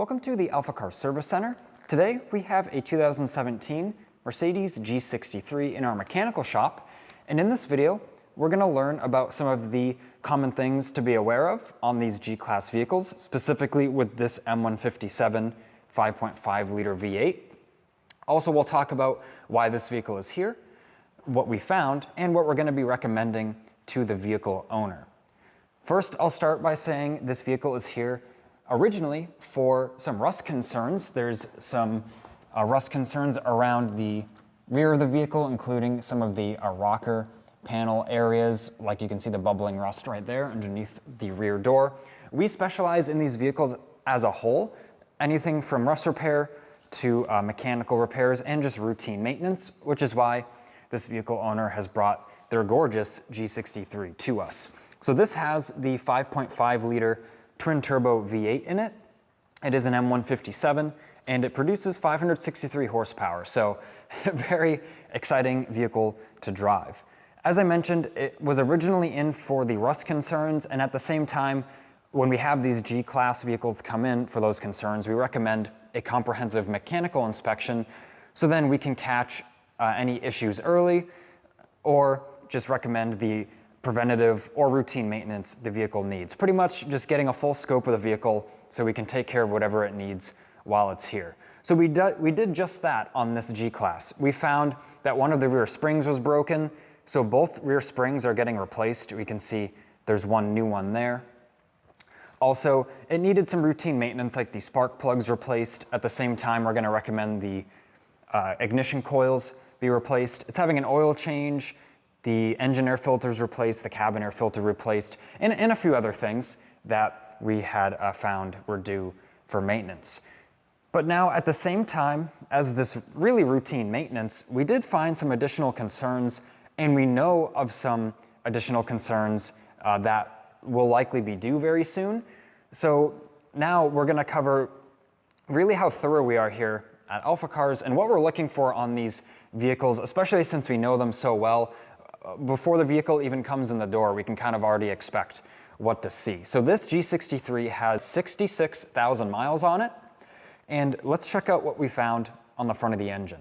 Welcome to the AlphaCars Service Center. Today we have a 2017 Mercedes G63 in our mechanical shop, and in this video we're going to learn about some of the common things to be aware of on these G-Class vehicles, specifically with this M157 5.5 liter V8. Also, we'll talk about why this vehicle is here, what we found, and what we're going to be recommending to the vehicle owner. First, I'll start by saying this vehicle is here originally for some rust concerns. There's some rust concerns around the rear of the vehicle, including some of the rocker panel areas, like you can see the bubbling rust right there underneath the rear door. We specialize in these vehicles as a whole, anything from rust repair to mechanical repairs and just routine maintenance, which is why this vehicle owner has brought their gorgeous G63 to us. So this has the 5.5 liter twin turbo V8 in it. It is an M157 and it produces 563 horsepower. So a very exciting vehicle to drive. As I mentioned, it was originally in for the rust concerns, and at the same time, when we have these G-Class vehicles come in for those concerns, we recommend a comprehensive mechanical inspection so then we can catch any issues early, or just recommend the preventative or routine maintenance the vehicle needs. Pretty much just getting a full scope of the vehicle so we can take care of whatever it needs while it's here. So we did just that on this G-Class. We found that one of the rear springs was broken, so both rear springs are getting replaced. We can see there's one new one there. Also, it needed some routine maintenance, like the spark plugs replaced. At the same time, we're going to recommend the ignition coils be replaced. It's having an oil change, the engine air filters replaced, the cabin air filter replaced, and a few other things that we had found were due for maintenance. But now, at the same time as this really routine maintenance, we did find some additional concerns, and we know of some additional concerns that will likely be due very soon. So now we're going to cover really how thorough we are here at AlphaCars and what we're looking for on these vehicles, especially since we know them so well. Before the vehicle even comes in the door, we can kind of already expect what to see. So this G63 has 66,000 miles on it, and let's check out what we found on the front of the engine.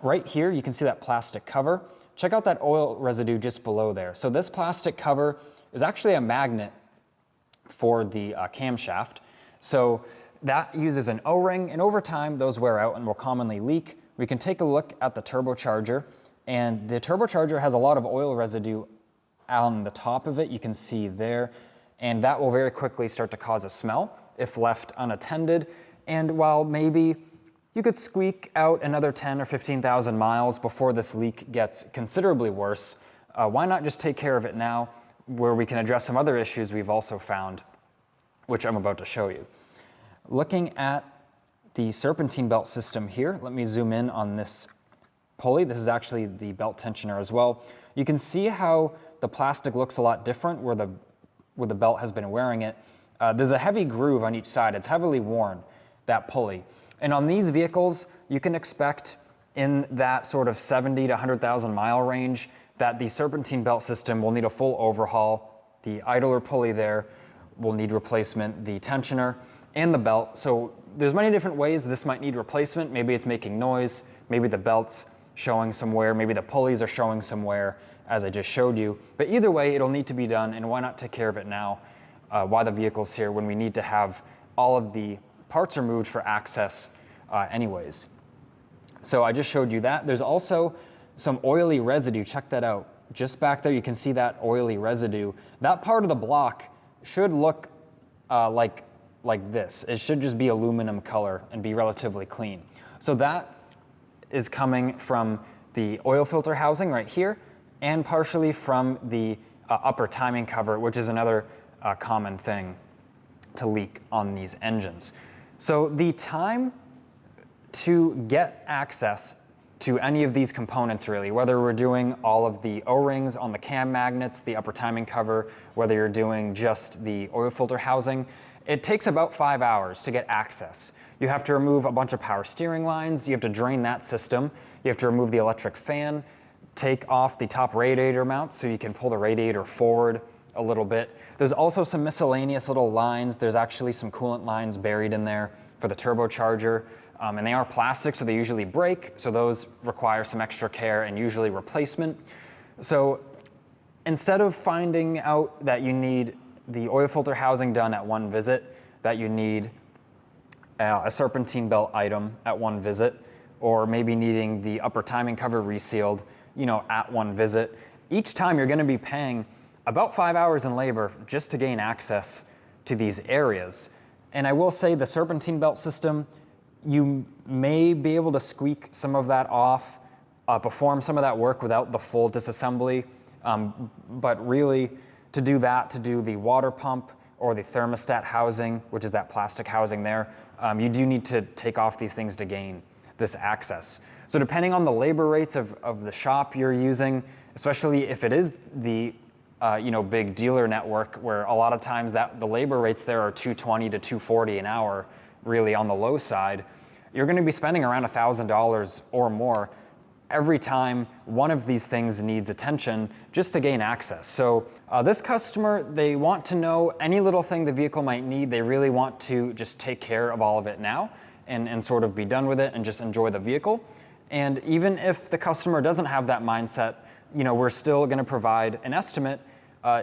Right here, you can see that plastic cover. Check out that oil residue just below there. So this plastic cover is actually a magnet for the camshaft. So that uses an O-ring, and over time, those wear out and will commonly leak. We can take a look at the turbocharger, and the turbocharger has a lot of oil residue on the top of it. You can see there, and that will very quickly start to cause a smell if left unattended. And while maybe you could squeak out another 10 or 15,000 miles before this leak gets considerably worse, why not just take care of it now, where we can address some other issues we've also found, which I'm about to show you. Looking at the serpentine belt system here, let me zoom in on this pulley. This is actually the belt tensioner as well. You can see how the plastic looks a lot different where the belt has been wearing it. There's a heavy groove on each side. It's heavily worn, that pulley. And on these vehicles, you can expect in that sort of 70 to 100,000 mile range that the serpentine belt system will need a full overhaul. The idler pulley there will need replacement, the tensioner and the belt. So there's many different ways this might need replacement. Maybe it's making noise, maybe the belt's showing some wear, maybe the pulleys are showing some wear, as I just showed you. But either way, it'll need to be done, and why not take care of it now while the vehicle's here, when we need to have all of the parts removed for access anyways. So I just showed you that. There's also some oily residue. Check that out. Just back there, you can see that oily residue. That part of the block should look like this. It should just be aluminum color and be relatively clean. So that is coming from the oil filter housing right here, and partially from the upper timing cover, which is another common thing to leak on these engines. So the time to get access to any of these components, really, whether we're doing all of the O-rings on the cam magnets, the upper timing cover, whether you're doing just the oil filter housing, it takes about 5 hours to get access. You have to remove a bunch of power steering lines, you have to drain that system, you have to remove the electric fan, take off the top radiator mount so you can pull the radiator forward a little bit. There's also some miscellaneous little lines. There's actually some coolant lines buried in there for the turbocharger, and they are plastic, so they usually break, so those require some extra care and usually replacement. So instead of finding out that you need the oil filter housing done at one visit, that you need a serpentine belt item at one visit, or maybe needing the upper timing cover resealed, at one visit, each time you're going to be paying about 5 hours in labor just to gain access to these areas. And I will say the serpentine belt system, you may be able to squeak some of that off, perform some of that work without the full disassembly, but really to do the water pump or the thermostat housing, which is that plastic housing there, you do need to take off these things to gain this access. So depending on the labor rates of the shop you're using, especially if it is the big dealer network where a lot of times the labor rates there are $220 to $240 an hour, really on the low side, you're going to be spending around $1,000 or more every time one of these things needs attention just to gain access. So this customer, they want to know any little thing the vehicle might need. They really want to just take care of all of it now and sort of be done with it and just enjoy the vehicle. And even if the customer doesn't have that mindset, we're still going to provide an estimate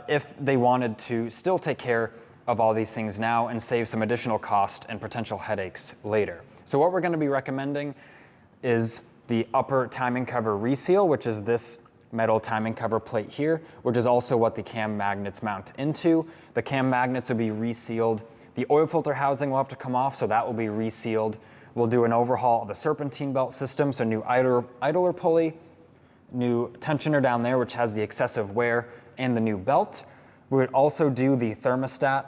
if they wanted to still take care of all these things now and save some additional cost and potential headaches later. So what we're going to be recommending is the upper timing cover reseal, which is this metal timing cover plate here, which is also what the cam magnets mount into. The cam magnets will be resealed. The oil filter housing will have to come off, so that will be resealed. We'll do an overhaul of the serpentine belt system, so new idler pulley, new tensioner down there, which has the excessive wear, and the new belt. We would also do the thermostat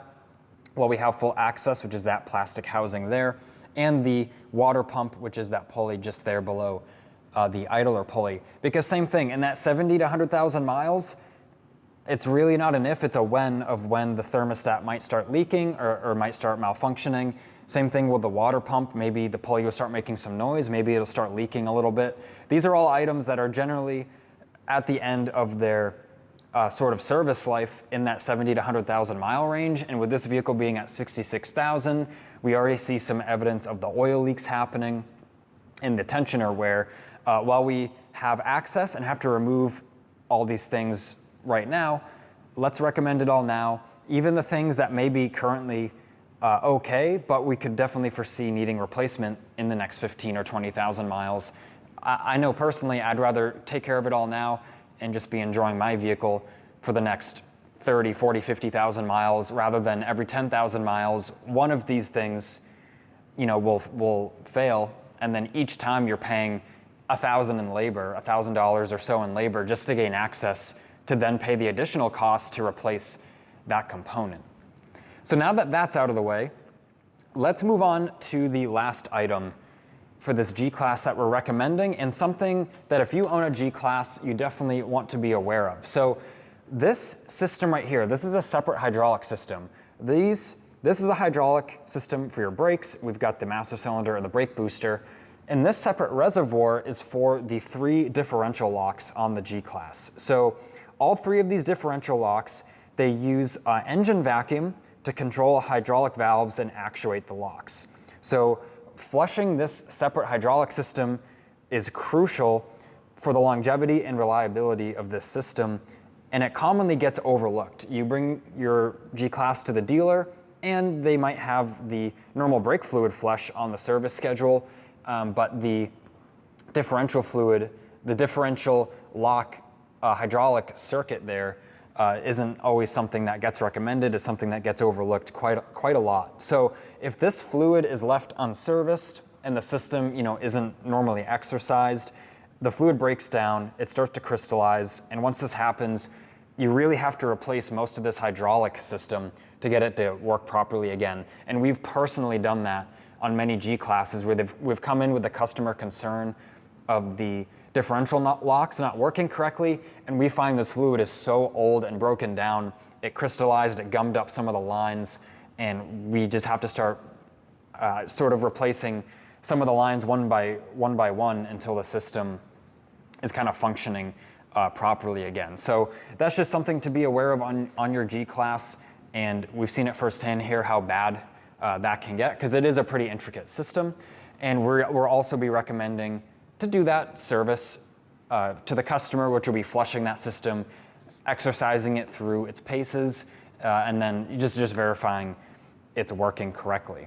while we have full access, which is that plastic housing there, and the water pump, which is that pulley just there below the idler pulley. Because same thing, in that 70 to 100,000 miles, it's really not an if, it's a when of when the thermostat might start leaking or might start malfunctioning. Same thing with the water pump. Maybe the pulley will start making some noise. Maybe it'll start leaking a little bit. These are all items that are generally at the end of their sort of service life in that 70 to 100,000 mile range. And with this vehicle being at 66,000, we already see some evidence of the oil leaks happening in the tensioner wear. While we have access and have to remove all these things right now, let's recommend it all now. Even the things that may be currently okay, but we could definitely foresee needing replacement in the next 15 or 20,000 miles. I know personally I'd rather take care of it all now and just be enjoying my vehicle for the next 30, 40, 50,000 miles rather than every 10,000 miles, one of these things, will fail. And then each time you're paying $1,000 in labor, $1,000 or so in labor just to gain access to then pay the additional cost to replace that component. So now that that's out of the way, let's move on to the last item for this G-Class that we're recommending, and something that if you own a G-Class, you definitely want to be aware of. So this system right here, this is a separate hydraulic system. This is a hydraulic system for your brakes. We've got the master cylinder and the brake booster. And this separate reservoir is for the 3 differential locks on the G-Class. So all 3 of these differential locks, they use engine vacuum to control hydraulic valves and actuate the locks. So flushing this separate hydraulic system is crucial for the longevity and reliability of this system, and it commonly gets overlooked. You bring your G-Class to the dealer, and they might have the normal brake fluid flush on the service schedule, but the differential fluid, the differential lock hydraulic circuit there isn't always something that gets recommended. It's something that gets overlooked quite a lot. So if this fluid is left unserviced and the system isn't normally exercised, the fluid breaks down, it starts to crystallize, and once this happens, you really have to replace most of this hydraulic system to get it to work properly again. And we've personally done that on many G-Classes where we've come in with the customer concern of the differential locks not working correctly, and we find this fluid is so old and broken down, it crystallized, it gummed up some of the lines, and we just have to start sort of replacing some of the lines one by one until the system is kind of functioning properly again. So that's just something to be aware of on your G-Class, and we've seen it firsthand here how bad that can get, because it is a pretty intricate system. And we'll also be recommending to do that service to the customer, which will be flushing that system, exercising it through its paces, and then just verifying it's working correctly.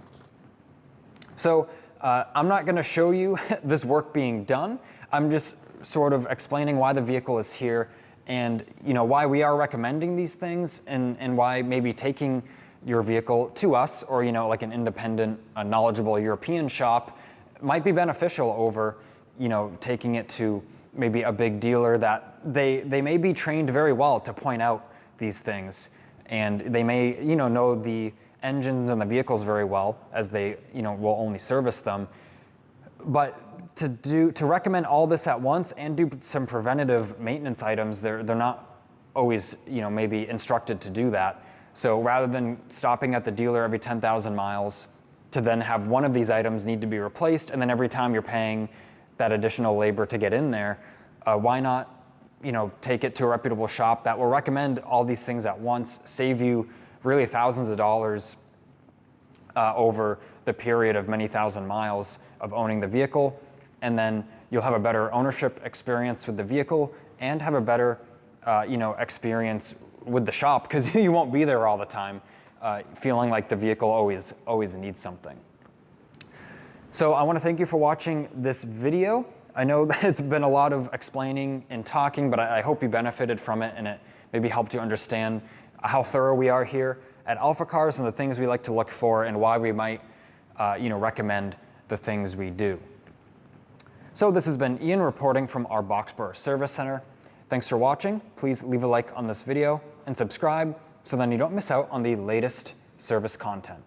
So I'm not going to show you this work being done. I'm just sort of explaining why the vehicle is here, and why we are recommending these things, and why maybe taking your vehicle to us, or like an independent, knowledgeable European shop, might be beneficial over taking it to maybe a big dealer that they may be trained very well to point out these things, and they may know the engines and the vehicles very well, as they will only service them. But to recommend all this at once and do some preventative maintenance items, they're not always maybe instructed to do that. So rather than stopping at the dealer every 10,000 miles to then have one of these items need to be replaced, and then every time you're paying that additional labor to get in there, why not take it to a reputable shop that will recommend all these things at once, save you really thousands of dollars over the period of many thousand miles of owning the vehicle, and then you'll have a better ownership experience with the vehicle and have a better experience with the shop, because you won't be there all the time feeling like the vehicle always needs something. So I want to thank you for watching this video. I know that it's been a lot of explaining and talking, but I hope you benefited from it, and it maybe helped you understand how thorough we are here at AlphaCars and the things we like to look for, and why we might recommend the things we do. So this has been Ian reporting from our Boxborough Service Center. Thanks for watching. Please leave a like on this video and subscribe so then you don't miss out on the latest service content.